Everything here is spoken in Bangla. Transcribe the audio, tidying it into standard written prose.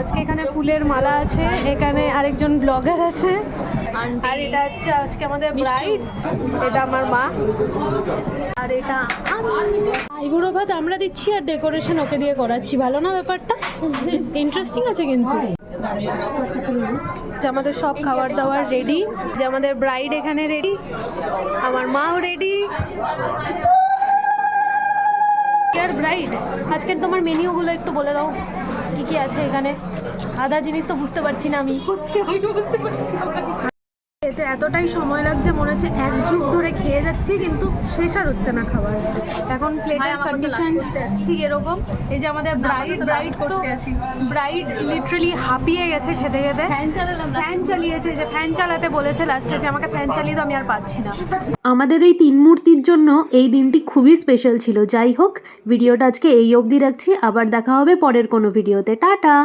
আজকে এখানে ফুলের মালা আছে, এখানে আরেকজন ব্লগার আছে, আর এটা হচ্ছে আজকে আমাদের ব্রাইড, এটা আমার মা, আর এটা আইবুড়ো ভাত আমরা দিচ্ছি আর ডেকোরেশন ওকে দিয়ে করাচ্ছি। ভালো না ব্যাপারটা? ইন্টারেস্টিং আছে কিন্তু। যে আমাদের সব খাবার দাবার রেডি, যে আমাদের ব্রাইড এখানে রেডি, আমার মাও রেডি। আর ব্রাইড, আজকের তোমার মেনিউগুলো একটু বলে দাও, কি কি আছে এখানে? আধা জিনিস তো বুঝতে পারছি না আমি, বুঝতে পারছি না। এতে এতটাই সময় লাগছে, মনে হচ্ছে এক যুগ ধরে খেয়ে যাচ্ছি কিন্তু শেষ আর হচ্ছে না খাবার। এখন প্লেটের কন্ডিশন ঠিক এরকম। এই যে আমাদের ব্রাইড লিটারালি হাঁপিয়ে গেছে খেতে খেতে। ফ্যান চালিয়েছে, যে ফ্যান চালাতে বলেছে লাস্টে, যে আমাকে ফ্যান চালিয়ে তো আমি আর পাচ্ছি না। আমাদের এই 3 মূর্তির জন্য এই দিনটি খুবই স্পেশাল ছিল। যাই হোক, ভিডিওটা আজকে এই অবধি রাখছি, আবার দেখা হবে পরের কোনো ভিডিওতে। টাটা।